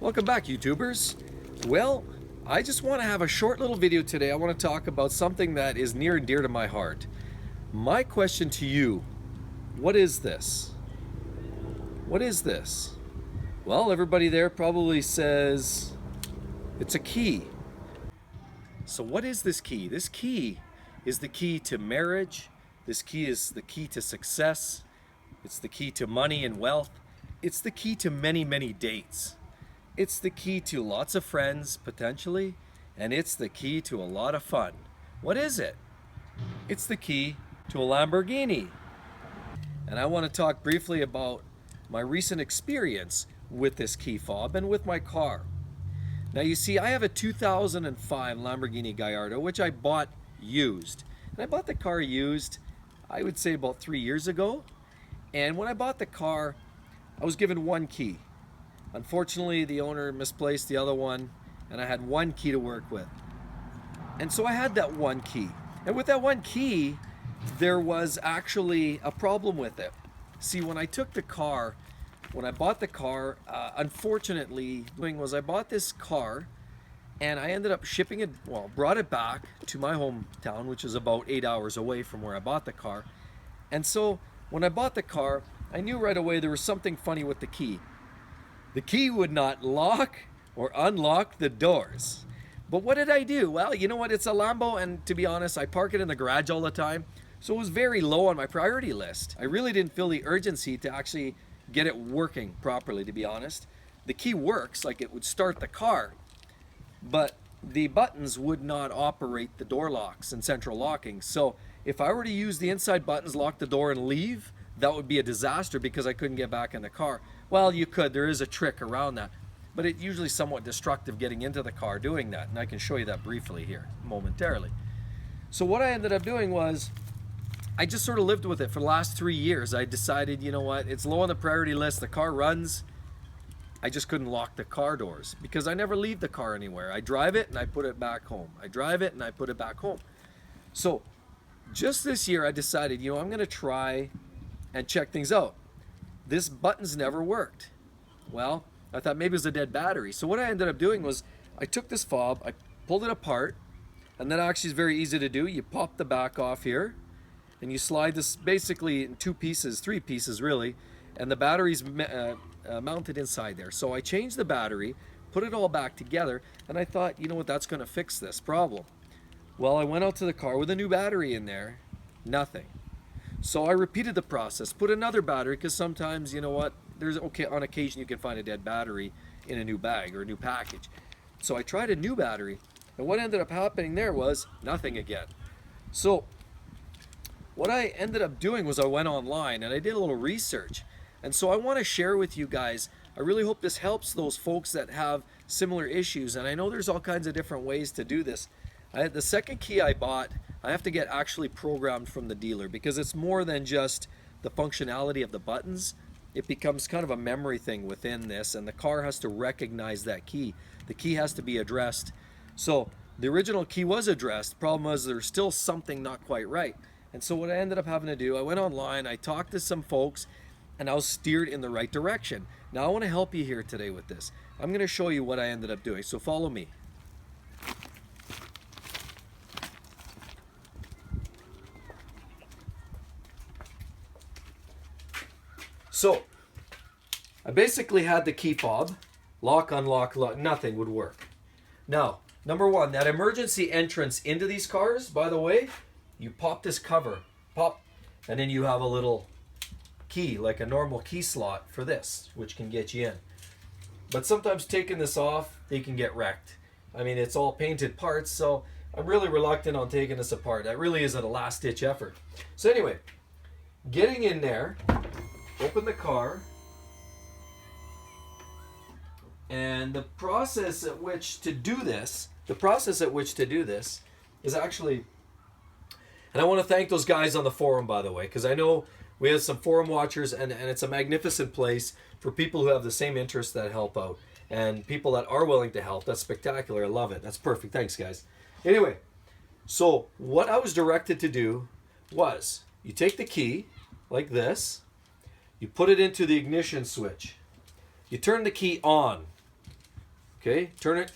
Welcome back, YouTubers. Well, I just want to have a short little video today. I want to talk about something that is near and dear to my heart. My question to you, what is this? What is this? Well, everybody there probably says it's a key. So what is this key? This key is the key to marriage. This key is the key to success. It's the key to money and wealth. It's the key to many, many dates. It's the key to lots of friends, potentially, and it's the key to a lot of fun. What is it? It's the key to a Lamborghini. And I want to talk briefly about my recent experience with this key fob and with my car. Now you see, I have a 2005 Lamborghini Gallardo, which I bought used. And I bought the car used, I would say about 3 years ago. And when I bought the car, I was given one key. Unfortunately, the owner misplaced the other one, and I had one key to work with. And so I had that one key. And with that one key, there was actually a problem with it. See, when I took the car, when I bought the car, unfortunately, I bought this car, and I ended up shipping it, brought it back to my hometown, which is about 8 hours away from where I bought the car. And so when I bought the car, I knew right away there was something funny with the key. The key would not lock or unlock the doors. But what did I do? Well, you know what? It's a Lambo, and to be honest, I park it in the garage all the time. So it was very low on my priority list. I really didn't feel the urgency to actually get it working properly, to be honest. The key works, like it would start the car, but the buttons would not operate the door locks and central locking. So if I were to use the inside buttons, lock the door and leave, that would be a disaster because I couldn't get back in the car. Well, you could. There is a trick around that. But it's usually somewhat destructive getting into the car doing that. And I can show you that briefly here, momentarily. So what I ended up doing was, I just sort of lived with it for the last 3 years. I decided, you know what, it's low on the priority list. The car runs. I just couldn't lock the car doors because I never leave the car anywhere. I drive it and I put it back home. I drive it and I put it back home. So just this year I decided, you know, I'm going to try and check things out. This button's never worked. Well, I thought maybe it was a dead battery. So what I ended up doing was I took this fob, I pulled it apart, and that actually is very easy to do. You pop the back off here, and you slide this basically in three pieces really, and the battery's mounted inside there. So I changed the battery, put it all back together, and I thought, you know what, that's gonna fix this problem. Well, I went out to the car with a new battery in there, nothing. So I repeated the process, put another battery, because sometimes, you know what, on occasion you can find a dead battery in a new bag or a new package. So I tried a new battery, and what ended up happening there was nothing again. So what I ended up doing was I went online and I did a little research. And so I want to share with you guys, I really hope this helps those folks that have similar issues. And I know there's all kinds of different ways to do this. The second key I bought, I have to get actually programmed from the dealer because it's more than just the functionality of the buttons. It becomes kind of a memory thing within this, and the car has to recognize that key. The key has to be addressed. So the original key was addressed. Problem was there's still something not quite right. And so what I ended up having to do, I went online, I talked to some folks, and I was steered in the right direction. Now I want to help you here today with this. I'm going to show you what I ended up doing, so follow me. So I basically had the key fob, lock, unlock, nothing would work. Now, number one, that emergency entrance into these cars, by the way, you pop this cover, pop, and then you have a little key, like a normal key slot for this, which can get you in. But sometimes taking this off, they can get wrecked. I mean, it's all painted parts, so I'm really reluctant on taking this apart. That really isn't a last-ditch effort. So anyway, getting in there, open the car, and the process at which to do this is actually, and I want to thank those guys on the forum, by the way, because I know we have some forum watchers, and it's a magnificent place for people who have the same interests that help out, and people that are willing to help. That's spectacular. I love it. That's perfect. Thanks, guys. Anyway, so what I was directed to do was you take the key like this, you put it into the ignition switch, you turn the key on, Okay, turn it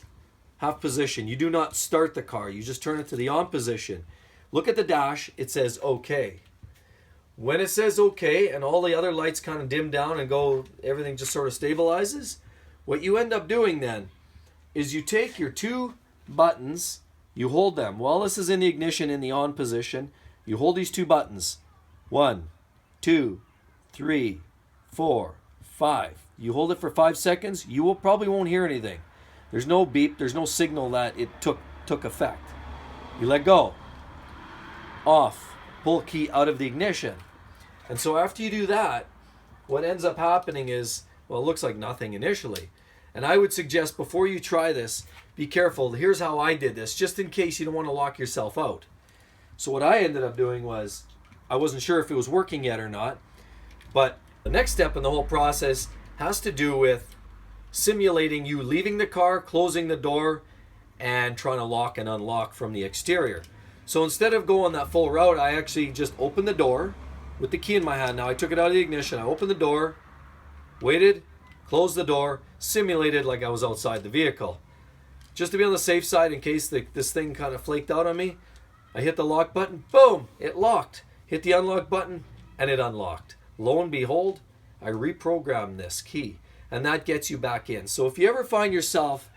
half position. You do not start the car. You just turn it to the on position. Look at the dash. It says okay. When it says okay and all the other lights kind of dim down and go, everything just sort of stabilizes, what you end up doing then is you take your two buttons, you hold them. While this is in the ignition in the on position, you hold these two buttons. 1, 2, 3, 4, 5. You hold it for 5 seconds, you will probably won't hear anything. There's no beep, there's no signal that it took effect. You let go. Off. Pull key out of the ignition. And so after you do that, what ends up happening is, well, it looks like nothing initially. And I would suggest before you try this, be careful. Here's how I did this, just in case you don't want to lock yourself out. So what I ended up doing was, I wasn't sure if it was working yet or not, but the next step in the whole process has to do with simulating you leaving the car, closing the door, and trying to lock and unlock from the exterior. So instead of going that full route, I actually just opened the door with the key in my hand. Now I took it out of the ignition, I opened the door, waited, closed the door, simulated like I was outside the vehicle. Just to be on the safe side in case this thing kind of flaked out on me, I hit the lock button, boom, it locked. Hit the unlock button, and it unlocked. Lo and behold, I reprogrammed this key, and that gets you back in. So if you ever find yourself,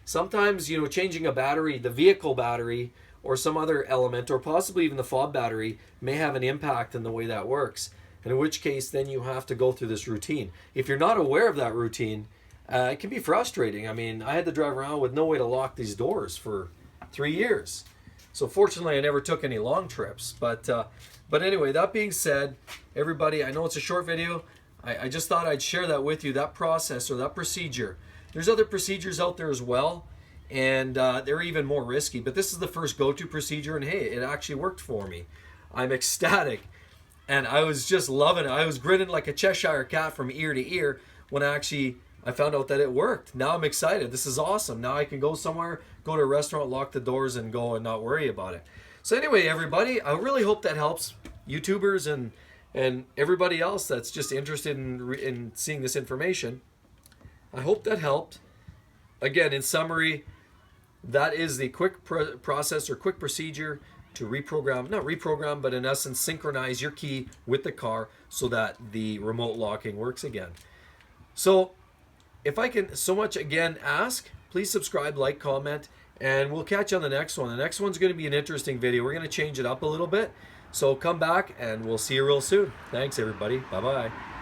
sometimes, changing a battery, the vehicle battery, or some other element, or possibly even the fob battery, may have an impact in the way that works. And in which case, then you have to go through this routine. If you're not aware of that routine, it can be frustrating. I mean, I had to drive around with no way to lock these doors for 3 years. So fortunately, I never took any long trips. But anyway, that being said, everybody, I know it's a short video. I just thought I'd share that with you, that process or that procedure. There's other procedures out there as well, and they're even more risky. But this is the first go-to procedure, and hey, it actually worked for me. I'm ecstatic, and I was just loving it. I was grinning like a Cheshire cat from ear to ear when I found out that it worked. Now I'm excited. This is awesome. Now I can go somewhere, go to a restaurant, lock the doors, and go and not worry about it. So anyway, everybody, I really hope that helps YouTubers and everybody else that's just interested in seeing this information. I hope that helped. Again, in summary, that is the quick process or quick procedure to not reprogram, but in essence, synchronize your key with the car so that the remote locking works again. So if I can so much again ask, please subscribe, like, comment, and we'll catch you on the next one. The next one's going to be an interesting video. We're going to change it up a little bit. So come back and we'll see you real soon. Thanks, everybody. Bye-bye.